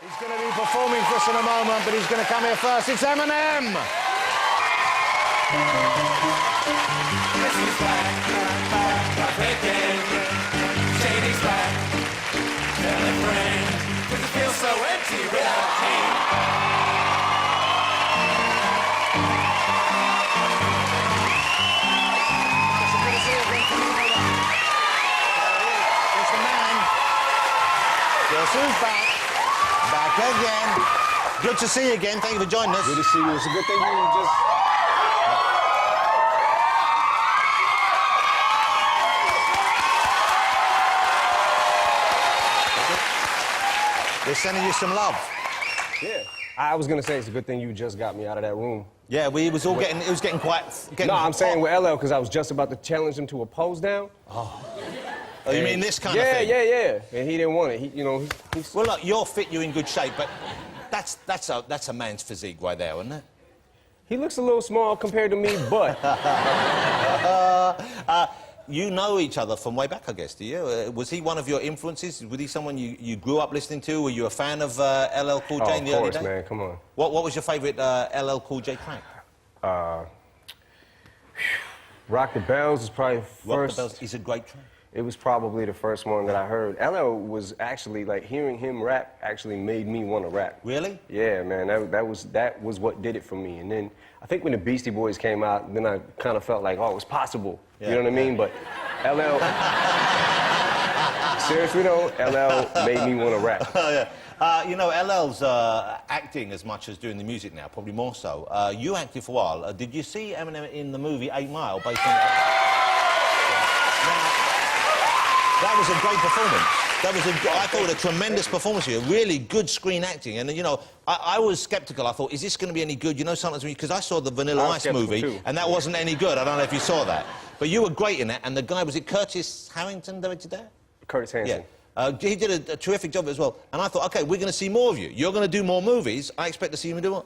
He's going to be performing for us in a moment, but he's going to come here first. It's Eminem! This is back again. Shady's back. Tell a friend, 'cause it feels so empty without King. It's the man. Guess who's back? Back again. Good to see you again. Thank you for joining us. Good to see you. It's a good thing you just... We're sending you some love. Yeah. I was gonna say it's a good thing you just got me out of that room. Yeah, it was getting quite... No, I'm saying with LL because I was just about to challenge him to a pose down. Oh, you mean this kind of thing? Yeah. And he didn't want it. He's... Well, look, you're fit, you're in good shape, but that's a man's physique right there, isn't it? He looks a little small compared to me, but... You know each other from way back, I guess, do you? Was he one of your influences? Was he someone you grew up listening to? Were you a fan of LL Cool J in the early days? Of course, man, come on. What was your favourite LL Cool J track? Rock the Bells is probably first... Rock the Bells is a great track. It was probably the first one that I heard. LL was actually, like, hearing him rap actually made me want to rap. Really? Yeah, man, that was what did it for me. And then, I think when the Beastie Boys came out, then I kind of felt like, oh, it was possible. Yeah, you know what I mean? But LL... Seriously, though, LL made me want to rap. Oh, yeah. You know, LL's acting as much as doing the music now, probably more so. You acted for a while. Did you see Eminem in the movie 8 Mile, based on... That was a great performance. I thought, a tremendous performance here. Really good screen acting. And, you know, I was sceptical. I thought, is this going to be any good? You know, sometimes because I saw the Vanilla Ice movie, too. And that wasn't any good. I don't know if you saw that. But you were great in it. And the guy, was it Curtis Harrington directed that? Curtis Hanson. Yeah. He did a terrific job as well. And I thought, OK, we're going to see more of you. You're going to do more movies. I expect to see you do what?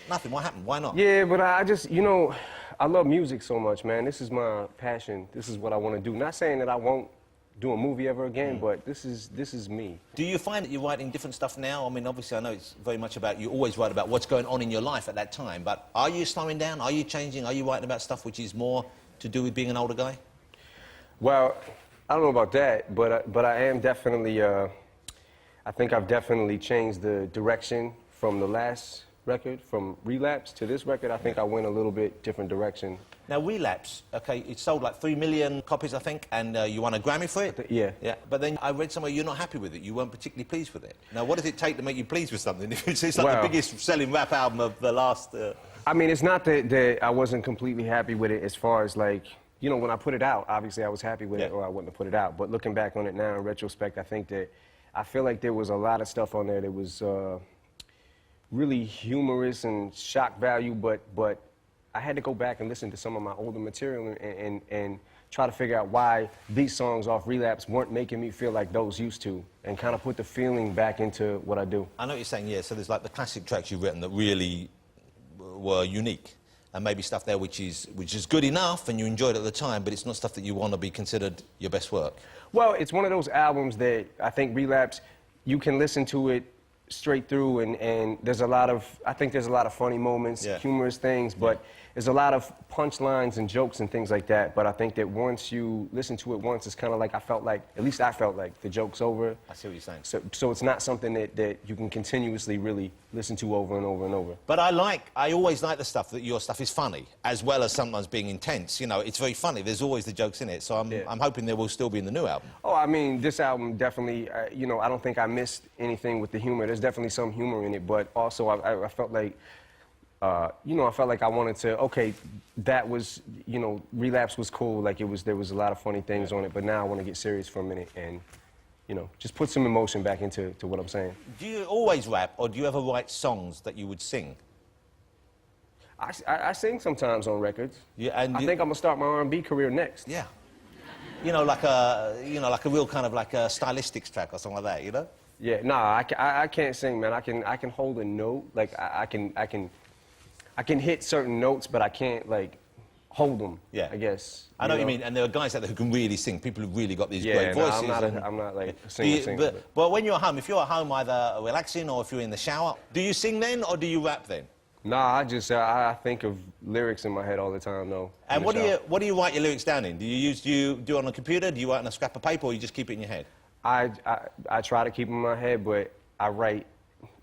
Nothing. What happened? Why not? Yeah, but I just, you know, I love music so much, man. This is my passion. This is what I want to do. Not saying that I won't do a movie ever again, but this is me. Do you find that you're writing different stuff now? I mean, obviously, I know it's very much about, you always write about what's going on in your life at that time, but are you slowing down? Are you changing? Are you writing about stuff which is more to do with being an older guy? Well, I don't know about that, but I am definitely, I think I've definitely changed the direction from the last record, from Relapse to this record. I think I went a little bit different direction. Now, Relapse, OK, it sold like 3 million copies, I think, and you won a Grammy for it? Yeah. Yeah, but then I read somewhere you're not happy with it. You weren't particularly pleased with it. Now, what does it take to make you pleased with something? If it's like the biggest selling rap album of the last... I mean, it's not that I wasn't completely happy with it as far as, like, you know, when I put it out, obviously I was happy with it or I wouldn't have put it out. But looking back on it now in retrospect, I think that I feel like there was a lot of stuff on there that was really humorous and shock value, but I had to go back and listen to some of my older material and try to figure out why these songs off Relapse weren't making me feel like those used to, and kind of put the feeling back into what I do. I know what you're saying, yeah, so there's like the classic tracks you've written that really were unique, and maybe stuff there which is good enough and you enjoyed it at the time, but it's not stuff that you want to be considered your best work. Well, it's one of those albums that I think Relapse, you can listen to it straight through, and there's a lot of, I think there's a lot of funny moments, humorous things, but there's a lot of punchlines and jokes and things like that. But I think that once you listen to it once, it's kind of like, I felt like, at least I felt like, the joke's over. I see what you're saying. So it's not something that you can continuously really listen to over and over and over. But I always like the stuff that your stuff is funny, as well as sometimes being intense. You know, it's very funny. There's always the jokes in it. So I'm hoping there will still be in the new album. Oh, I mean, this album definitely, you know, I don't think I missed anything with the humor. There's definitely some humor in it, but also I felt like, you know, I felt like I wanted to, okay, that was, you know, Relapse was cool, like there was a lot of funny things on it, but now I want to get serious for a minute and, you know, just put some emotion back into what I'm saying. Do you always rap, or do you ever write songs that you would sing? I sing sometimes on records. Yeah, and I think I'm gonna start my R&B career next. Yeah. You know, like a real kind of like a stylistics track or something like that, you know? Yeah, nah, I can't sing, man. I can hold a note, like I can hit certain notes, but I can't, like, hold them. Yeah. I guess. I know what you mean, and there are guys out there who can really sing. People who've really got these Yeah, great voices. I'm not like a singer. But when you're at home, if you're at home either relaxing or if you're in the shower, do you sing then or do you rap then? Nah, I think of lyrics in my head all the time, though. And what do you write your lyrics down in? Do you do it on a computer? Do you write on a scrap of paper or you just keep it in your head? I try to keep them in my head, but I write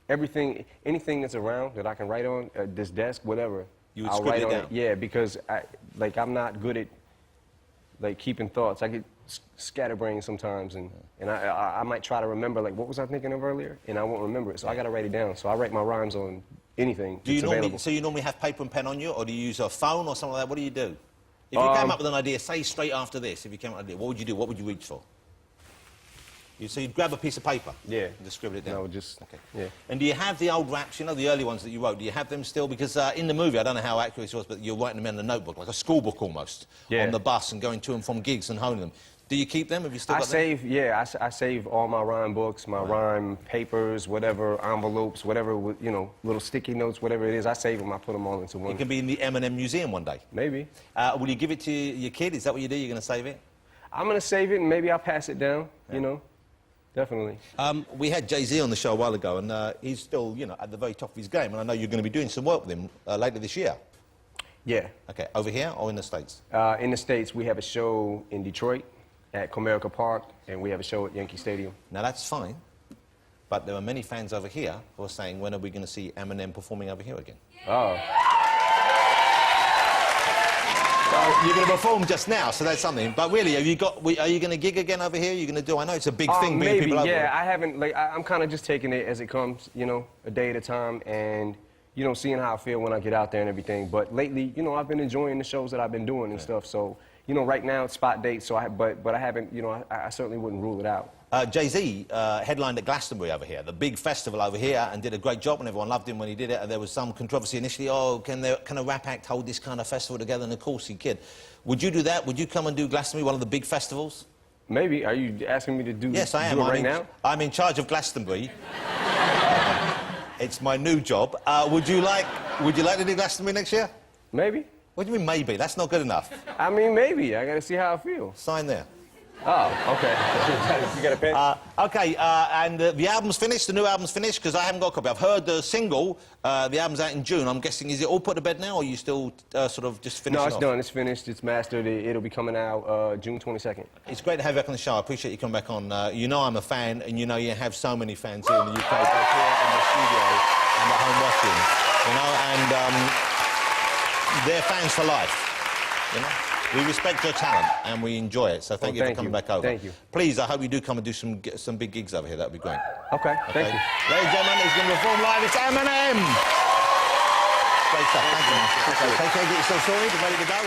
anything that's around that I can write on, this desk, whatever. You would I'll scribble write it on down? it. Yeah, because I'm not good at like keeping thoughts. I get scatterbrained sometimes, and I might try to remember like what was I thinking of earlier, and I won't remember it. So I got to write it down. So I write my rhymes on anything that's available. So you normally have paper and pen on you, or do you use a phone or something like that? What do you do? If you came up with an idea, say straight after this, if you came up with an idea, what would you do? What would you reach for? So you'd grab a piece of paper? Yeah. And just scribble it down? No, just, okay. Yeah. And do you have the old raps, you know, the early ones that you wrote, do you have them still? Because in the movie, I don't know how accurate it was, but you're writing them in a notebook, like a school book almost, on the bus and going to and from gigs and honing them. Do you keep them? Have you still got them? I save all my rhyme books, my rhyme papers, whatever, envelopes, whatever, you know, little sticky notes, whatever it is. I save them, I put them all into one. It can be in the Eminem Museum one day. Maybe. Will you give it to your kid? Is that what you do? You're going to save it? I'm going to save it and maybe I'll pass it down, you know. Definitely. We had Jay-Z on the show a while ago, and he's still, you know, at the very top of his game, and I know you're going to be doing some work with him later this year. Yeah. Okay, over here or in the States? In the States, we have a show in Detroit at Comerica Park, and we have a show at Yankee Stadium. Now, that's fine, but there are many fans over here who are saying, when are we going to see Eminem performing over here again? Oh. Well, you're going to perform just now, so that's something. But really, are you going to gig again over here? You're going to do? I know it's a big thing bringing people over. Yeah, I haven't. Like, I'm kind of just taking it as it comes, you know, a day at a time, and you know, seeing how I feel when I get out there and everything. But lately, you know, I've been enjoying the shows that I've been doing and stuff. So, you know, right now it's spot dates. So, but I haven't. You know, I certainly wouldn't rule it out. Jay-Z headlined at Glastonbury over here, the big festival over here, and did a great job, and everyone loved him when he did it. And there was some controversy initially. Oh, can a rap act hold this kind of festival together? And of course he could. Would you do that? Would you come and do Glastonbury, one of the big festivals? Maybe. Are you asking me to do? Yes, I am. Do it right now? I'm in charge of Glastonbury. It's my new job. Would you like to do Glastonbury next year? Maybe. What do you mean maybe? That's not good enough. I mean, maybe. I got to see how I feel. Sign there. Oh, okay. You got a pen? Okay, and the album's finished, the new album's finished, because I haven't got a copy. I've heard the single, the album's out in June. I'm guessing, is it all put to bed now, or are you still sort of just finishing No, it's off? done. It's finished. It's mastered. It'll be coming out June 22nd. It's great to have you back on the show. I appreciate you coming back on. You know I'm a fan, and you know you have so many fans here in the UK, both here in the studio and at home watching, you know, and they're fans for life, you know. We respect your talent and we enjoy it, so thank you for coming back over. Thank you. Please, I hope you do come and do some big gigs over here. That would be great. Okay, thank you. Ladies and gentlemen, he's going to perform live. It's Eminem! Great stuff, thank you. Take care, get yourself sorted, ready to go.